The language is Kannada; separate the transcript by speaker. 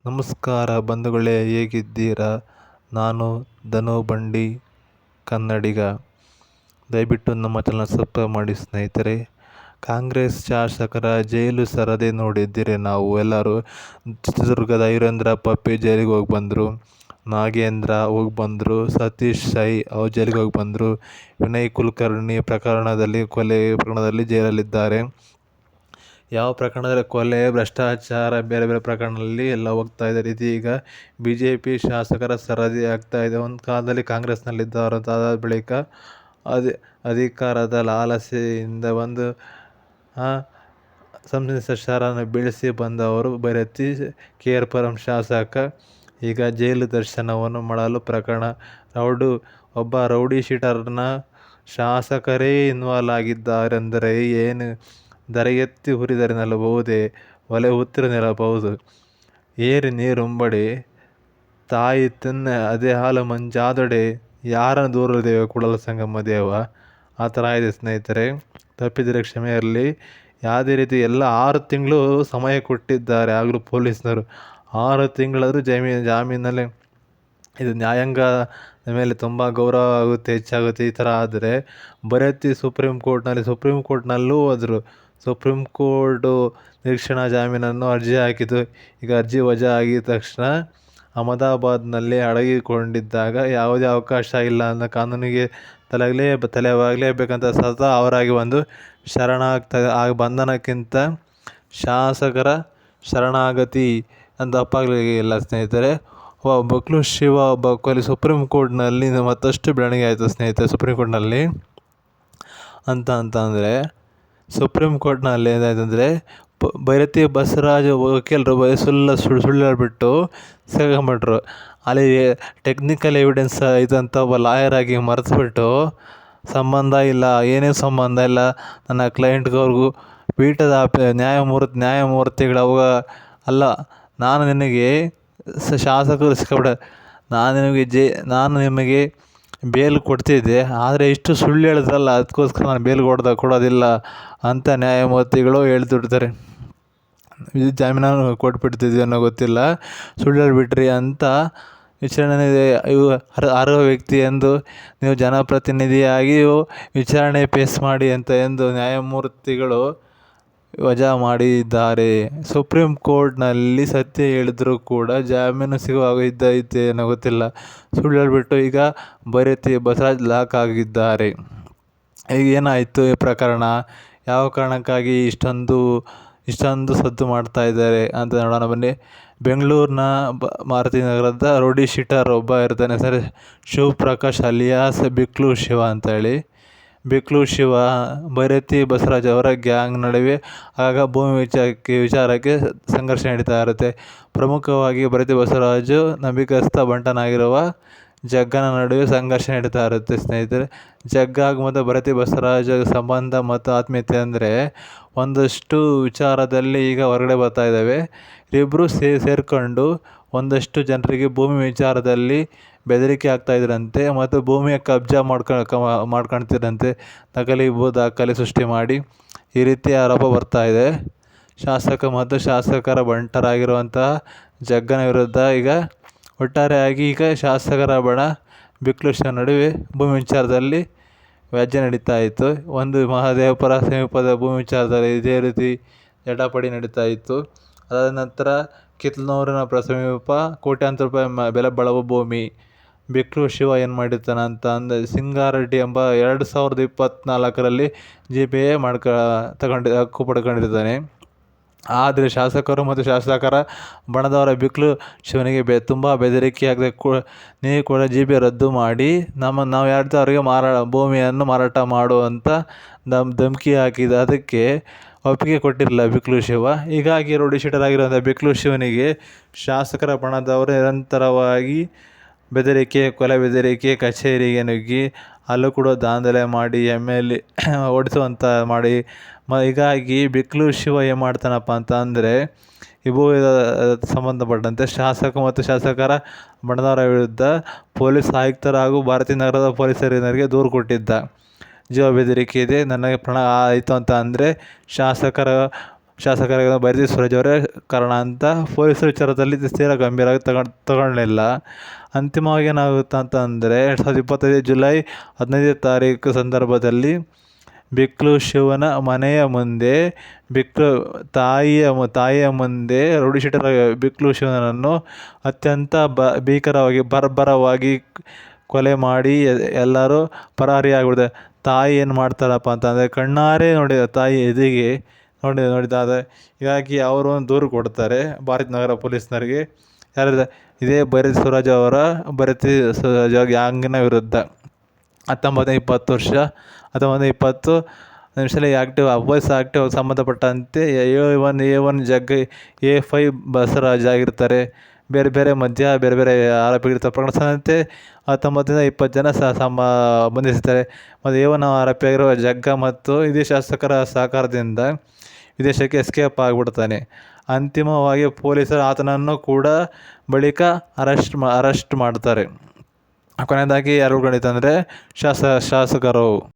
Speaker 1: ನಮಸ್ಕಾರ ಬಂಧುಗಳೇ, ಹೇಗಿದ್ದೀರಾ? ನಾನು ಧನು ಬಂಡಿ ಕನ್ನಡಿಗ. ದಯವಿಟ್ಟು ನಮ್ಮ ಚಾನಲ್ ಸಬ್ಸ್ಕ್ರೈಬ್ ಮಾಡಿ ಸ್ನೇಹಿತರೆ. ಕಾಂಗ್ರೆಸ್ ಶಾಸಕರ ಜೈಲು ಸರದಿ ನೋಡಿದ್ದೀರಿ ನಾವು ಎಲ್ಲರೂ. ಚಿತ್ರದುರ್ಗದ ವೀರೇಂದ್ರ ಪಪ್ಪಿ ಜೈಲಿಗೆ ಹೋಗಿ ಬಂದರು, ನಾಗೇಂದ್ರ ಹೋಗಿ ಬಂದರು, ಸತೀಶ್ ಸೈ ಅವ್ರು ಜೈಲಿಗೆ ಹೋಗಿ ಬಂದರು, ವಿನಯ್ ಕುಲಕರ್ಣಿ ಕೊಲೆ ಪ್ರಕರಣದಲ್ಲಿ ಜೈಲಲ್ಲಿದ್ದಾರೆ. ಯಾವ ಪ್ರಕರಣದಲ್ಲಿ ಕೊಲೆ, ಭ್ರಷ್ಟಾಚಾರ, ಬೇರೆ ಬೇರೆ ಪ್ರಕರಣದಲ್ಲಿ ಎಲ್ಲ ಹೋಗ್ತಾ ಇದ್ದಾರೆ. ಇದೀಗ BJP ಶಾಸಕರ ಸರದಿ ಆಗ್ತಾ ಇದೆ. ಒಂದು ಕಾಲದಲ್ಲಿ ಕಾಂಗ್ರೆಸ್ನಲ್ಲಿದ್ದವರಾದ ಬಳಿಕ ಅಧಿಕಾರದ ಲಾಲಸೆಯಿಂದ ಒಂದು ಸಂಸತ್ ಸದಸ್ಯರನ್ನು ಬೀಳಿಸಿ ಬಂದವರು ಬೈರತಿ KR ಶಾಸಕ ಈಗ ಜೈಲು ದರ್ಶನವನ್ನು ಮಾಡಲು ಪ್ರಕರಣ. ಒಬ್ಬ ರೌಡಿ ಶೀಟರ್ನ ಶಾಸಕರೇ ಇನ್ವಾಲ್ವ್ ಆಗಿದ್ದಾರೆ ಅಂದರೆ ಏನು ದರೆಗೆತ್ತಿ ಹುರಿದರೆನ್ನಬಹುದೇ, ಒಲೆ ಹೊತ್ತಿರನೆನ್ನಬಹುದು. ಏರಿ ನೀರುಂಬಡಿ ತಾಯಿ ತಿನ್ನ ಅದೇ ಹಾಲು ಮಂಜಾದೊಡೆ, ಯಾರನ್ನು ದೂರದೇವ ಕೂಡಲ ಸಂಗಮ ದೇವ. ಆ ಥರ ಇದೆ ಸ್ನೇಹಿತರೆ. ತಪ್ಪಿದರೆ ಕ್ಷಮೆ ಇರಲಿ. ಯಾವುದೇ ರೀತಿ ಎಲ್ಲ 6 ತಿಂಗಳು ಸಮಯ ಕೊಟ್ಟಿದ್ದಾರೆ. ಆಗಲೂ ಪೊಲೀಸ್ನವರು 6 ತಿಂಗಳಾದರೂ ಜಾಮೀನಲ್ಲಿ ಇದು ನ್ಯಾಯಾಂಗದ ಮೇಲೆ ತುಂಬ ಗೌರವ ಆಗುತ್ತೆ, ಹೆಚ್ಚಾಗುತ್ತೆ. ಈ ಥರ ಆದರೆ ಬರೀತಿ ಸುಪ್ರೀಂ ಕೋರ್ಟ್ನಲ್ಲೂ ಹೋದರು. ಸುಪ್ರೀಂ ಕೋರ್ಟು ನಿರೀಕ್ಷಣಾ ಜಾಮೀನನ್ನು ಅರ್ಜಿ ಹಾಕಿತು. ಈಗ ಅರ್ಜಿ ವಜಾ ಆಗಿದ ತಕ್ಷಣ ಅಹಮದಾಬಾದ್ನಲ್ಲಿ ಅಡಗಿಕೊಂಡಿದ್ದಾಗ ಯಾವುದೇ ಅವಕಾಶ ಇಲ್ಲ ಅನ್ನೋ ಕಾನೂನಿಗೆ ತಲೆವಾಗಲೇಬೇಕಂತ ಸತತ ಅವರಾಗಿ ಒಂದು ಬಂಧನಕ್ಕಿಂತ ಶಾಸಕರ ಶರಣಾಗತಿ ಅಂತ ತಪ್ಪಾಗಲಿಲ್ಲ ಸ್ನೇಹಿತರೆ. ಬಕ್ಲು ಶಿವ ಕೊಲೆ ಸುಪ್ರೀಂ ಕೋರ್ಟ್ನಲ್ಲಿ ಮತ್ತಷ್ಟು ಬೆಳವಣಿಗೆ ಆಯಿತು ಸ್ನೇಹಿತರೆ. ಸುಪ್ರೀಂ ಕೋರ್ಟ್ನಲ್ಲಿ ಅಂತಂದರೆ ಸುಪ್ರೀಂ ಕೋರ್ಟ್ನಲ್ಲಿ ಏನಾಯ್ತಂದರೆ ಬೈರತಿ ಬಸವರಾಜ ವಕೀಲರು ಸುಳ್ಳು ಹೇಳ್ಬಿಟ್ಟು ಸಿಗಾಕೊಂಡ್ಬಿಟ್ರು. ಅಲ್ಲಿ ಟೆಕ್ನಿಕಲ್ ಎವಿಡೆನ್ಸ್ ಇದಂತ ಒಬ್ಬ ಲಾಯರ್ ಆಗಿ ಮರೆತುಬಿಟ್ಟು ಏನೇ ಸಂಬಂಧ ಇಲ್ಲ ನನ್ನ ಕ್ಲೈಂಟ್ಗವ್ರಿಗೂ ಪೀಠದ ನ್ಯಾಯಮೂರ್ತಿಗಳ ಅಲ್ಲ, ನಾನು ನಿನಗೆ ಶಾಸಕರು ಸಿಕ್ಕಾಬಿಡ, ನಾನು ನಿಮಗೆ ಬೇಲ್ ಕೊಡ್ತಿದ್ದೆ, ಆದರೆ ಇಷ್ಟು ಸುಳ್ಳು ಹೇಳಿದ್ರಲ್ಲ, ಅದಕ್ಕೋಸ್ಕರ ನಾನು ಬೇಲ್ ಕೊಡೋದಿಲ್ಲ ಅಂತ ನ್ಯಾಯಮೂರ್ತಿಗಳು ಹೇಳ್ತಿರ್ತಾರೆ. ಜಾಮೀನನ್ನು ಕೊಟ್ಬಿಡ್ತಿದ್ವಿ ಅನ್ನೋ ಗೊತ್ತಿಲ್ಲ, ಸುಳ್ಳು ಹೇಳ್ಬಿಟ್ರಿ ಅಂತ ವಿಚಾರಣೆ ಅರ್ಹ ವ್ಯಕ್ತಿ ಎಂದು ನೀವು ಜನಪ್ರತಿನಿಧಿಯಾಗಿಯೂ ವಿಚಾರಣೆ ಫೇಸ್ ಮಾಡಿ ಎಂದು ನ್ಯಾಯಮೂರ್ತಿಗಳು ವಜಾ ಮಾಡಿದ್ದಾರೆ. ಸುಪ್ರೀಂ ಕೋರ್ಟ್ನಲ್ಲಿ ಸತ್ಯ ಹೇಳಿದರೂ ಕೂಡ ಜಾಮೀನು ಸಿಗುವಾಗ ಇದ್ದೈತೆ ಅನ್ನೋ ಗೊತ್ತಿಲ್ಲ, ಸುಳ್ಳು ಹೇಳಿಬಿಟ್ಟು ಈಗ ಬೈರತಿ ಬಸವರಾಜ್ ಲಾಕ್ ಆಗಿದ್ದಾರೆ. ಈಗ ಏನಾಯಿತು ಈ ಪ್ರಕರಣ? ಯಾವ ಕಾರಣಕ್ಕಾಗಿ ಇಷ್ಟೊಂದು ಸದ್ದು ಮಾಡ್ತಾ ಇದ್ದಾರೆ ಅಂತ ನೋಡೋಣ ಬನ್ನಿ. ಬೆಂಗಳೂರಿನ ಮಾರುತಿ ನಗರದ ರೌಡಿ ಶೀಟರ್ ಒಬ್ಬ ಇರ್ತಾನೆ ಸರ್, ಶಿವಪ್ರಕಾಶ್ ಅಲಿಯಾಸ್ ಬಿಕ್ಲು ಶಿವ ಅಂತೇಳಿ. ಬಿಕ್ಲು ಶಿವ ಬೈರತಿ ಬಸವರಾಜ್ ಅವರ ಗ್ಯಾಂಗ್ ನಡುವೆ ಆಗ ಭೂಮಿ ವಿಚಾರಕ್ಕೆ ಸಂಘರ್ಷ ನಡೀತಾ ಇರುತ್ತೆ. ಪ್ರಮುಖವಾಗಿ ಬೈರತಿ ಬಸವರಾಜು ನಂಬಿಕಸ್ಥ ಬಂಟನಾಗಿರುವ ಜಗ್ಗನ ನಡುವೆ ಸಂಘರ್ಷ ನಡೀತಾ ಇರುತ್ತೆ ಸ್ನೇಹಿತರೆ. ಜಗ್ಗಾಗ್ ಮತ್ತು ಬೈರತಿ ಬಸವರಾಜ್ ಸಂಬಂಧ ಮತ್ತು ಆತ್ಮೀಯತೆ ಅಂದರೆ ಒಂದಷ್ಟು ವಿಚಾರದಲ್ಲಿ ಈಗ ಹೊರಗಡೆ ಬರ್ತಾ ಇದ್ದಾವೆ. ಇಬ್ಬರು ಸೇರಿಕೊಂಡು ಒಂದಷ್ಟು ಜನರಿಗೆ ಭೂಮಿ ವಿಚಾರದಲ್ಲಿ ಬೆದರಿಕೆ ಆಗ್ತಾಯಿದ್ರಂತೆ ಮತ್ತು ಭೂಮಿಯ ಕಬ್ಜಾ ಮಾಡ್ಕೊಳ್ತಿದ್ರಂತೆ, ನಕಲಿ ಭೂ ದಾಖಲೆ ಸೃಷ್ಟಿ ಮಾಡಿ. ಈ ರೀತಿ ಆರೋಪ ಬರ್ತಾ ಇದೆ. ಶಾಸಕ ಮತ್ತು ಶಾಸಕರ ಬಂಟರಾಗಿರುವಂತಹ ಜಗ್ಗನ ವಿರುದ್ಧ ಈಗ ಒಟ್ಟಾರೆಯಾಗಿ ಶಾಸಕರ ಬಣ ಬಿಕ್ಲು ಶಿವ ನಡುವೆ ಭೂಮಿ ವಿಚಾರದಲ್ಲಿ ವ್ಯಾಜ್ಯ ನಡೀತಾ ಇತ್ತು. ಒಂದು ಮಹದೇವಪುರ ಸಮೀಪದ ಭೂಮಿ ವಿಚಾರದಲ್ಲಿ ಇದೇ ರೀತಿ ಜಟಾಪಟಿ ನಡೀತಾ ಇತ್ತು. ಅದಾದ ನಂತರ ಕಿತ್ತೂರಿನ ಸಮೀಪ ಕೋಟ್ಯಾಂತರ ರೂಪಾಯಿ ಬೆಲೆ ಬಾಳುವ ಭೂಮಿ ಬಿಕ್ಲು ಶಿವ ಏನು ಮಾಡಿರ್ತಾನೆ ಅಂತ ಸಿಂಗಾರೆಡ್ಡಿ ಎಂಬ 2024ರಲ್ಲಿ GPA ಹಕ್ಕು ಪಡ್ಕೊಂಡಿರ್ತಾನೆ. ಆದರೆ ಶಾಸಕರು ಮತ್ತು ಶಾಸಕರ ಬಣದವರ ಬಿಕ್ಲು ಶಿವನಿಗೆ ತುಂಬ ಬೆದರಿಕೆ ಆಗದೆ ನೀವು ಕೂಡ GPA ರದ್ದು ಮಾಡಿ ನಾವು ಯಾರ್ದು ಅವರಿಗೆ ಭೂಮಿಯನ್ನು ಮಾರಾಟ ಮಾಡುವಂಥ ಧಮಕಿ ಹಾಕಿದ. ಅದಕ್ಕೆ ಒಪ್ಪಿಗೆ ಕೊಟ್ಟಿರಲಿಲ್ಲ ಬಿಕ್ಲು ಶಿವ. ಹೀಗಾಗಿ ರೌಡಿ ಶೀಟರ್ ಆಗಿರುವಂಥ ಬಿಕ್ಲು ಶಿವನಿಗೆ ಶಾಸಕರ ಬಣದವರು ನಿರಂತರವಾಗಿ ಕೊಲೆ ಬೆದರಿಕೆ, ಕಚೇರಿಗೆ ನುಗ್ಗಿ ಅಲ್ಲೂ ಕೂಡ ದಾಂಧಲೆ ಮಾಡಿ MLA ಓಡಿಸುವಂಥ ಮಾಡಿ. ಹೀಗಾಗಿ ಬಿಕ್ಲು ಶಿವ ಏನು ಮಾಡ್ತಾನಪ್ಪ ಅಂತ ಅಂದರೆ ಈ ಭೂ ಸಂಬಂಧಪಟ್ಟಂತೆ ಶಾಸಕ ಮತ್ತು ಶಾಸಕರ ಬಣದವರ ವಿರುದ್ಧ ಪೊಲೀಸ್ ಆಯುಕ್ತರು ಹಾಗೂ ಭಾರತೀಯ ನಗರದ ಪೊಲೀಸರಿಗೆ ದೂರು ಕೊಟ್ಟಿದ್ದ. ಜೀವ ಬೆದರಿಕೆ ಇದೆ, ನನಗೆ ಪ್ರಾಣ ಆಯಿತು ಅಂತ ಅಂದರೆ ಶಾಸಕರಾಗಿದ್ದ ಬೈರತಿ ಸುರೇಶ್ ಅವರೇ ಕಾರಣ ಅಂತ ಪೊಲೀಸರು ವಿಚಾರದಲ್ಲಿ ತೀರಾ ಗಂಭೀರವಾಗಿ ತಗೊಳ್ಳಲಿಲ್ಲ. ಅಂತಿಮವಾಗಿ ಏನಾಗುತ್ತೆ ಅಂತಂದರೆ 2025 ಜುಲೈ 15ನೇ ತಾರೀಕು ಸಂದರ್ಭದಲ್ಲಿ ಬಿಕ್ಲು ಶಿವನ ಮನೆಯ ಮುಂದೆ ತಾಯಿಯ ಮುಂದೆ ರೌಡಿಶೀಟರ್ ಬಿಕ್ಲು ಶಿವನನ್ನು ಅತ್ಯಂತ ಭೀಕರವಾಗಿ ಬರ್ಬರವಾಗಿ ಕೊಲೆ ಮಾಡಿ ಎಲ್ಲರೂ ಪರಾರಿಯಾಗ್ಬಿಡ್ತಾರೆ. ತಾಯಿ ಏನು ಮಾಡ್ತಾರಪ್ಪ ಅಂತಂದರೆ ಕಣ್ಣಾರೆ ನೋಡಿದ ತಾಯಿ ಎದೆಗೆ ನೋಡಿದಾದ ಹೀಗಾಗಿ ಅವರು ಒಂದು ದೂರು ಕೊಡ್ತಾರೆ ಭಾರತ್ ನಗರ ಪೊಲೀಸ್ನವರಿಗೆ. ಯಾರಿದೆ ಇದೇ ಬೈರತಿ ಸುರೇಶ್ ಗ್ಯಾಂಗ್ನ ವಿರುದ್ಧ 19-20 ನಿಮಿಷದಲ್ಲಿ ಪೊಲೀಸ್ ಆ್ಯಕ್ಟಿವ್ ಸಂಬಂಧಪಟ್ಟಂತೆ A1 ಜಗ್, A5 ಬಸವರಾಜ್ ಆಗಿರ್ತಾರೆ. ಬೇರೆ ಬೇರೆ ಆರೋಪಿಗಳಿರ್ತಾರೆ. ಪ್ರಕರಣ ಸಂಬಂಧಂತೆ 19-20 ಜನ ಬಂಧಿಸಿದ್ದಾರೆ. ಮತ್ತು A1 ಆರೋಪಿಯಾಗಿರುವ ಜಗ್ಗ ಮತ್ತು ಇದೇ ಶಾಸಕರ ಸಹಕಾರದಿಂದ ವಿದೇಶಕ್ಕೆ ಎಸ್ಕೇಪ್ ಆಗಿಬಿಡ್ತಾನೆ. ಅಂತಿಮವಾಗಿ ಪೊಲೀಸರು ಆತನನ್ನು ಕೂಡ ಬಳಿಕ ಅರೆಸ್ಟ್ ಮಾಡ್ತಾರೆ. ಕೊನೆಯದಾಗಿ ಯಾರು ಉಳ್ಕೊಂಡಿತ್ತು ಅಂದರೆ ಶಾಸಕರು.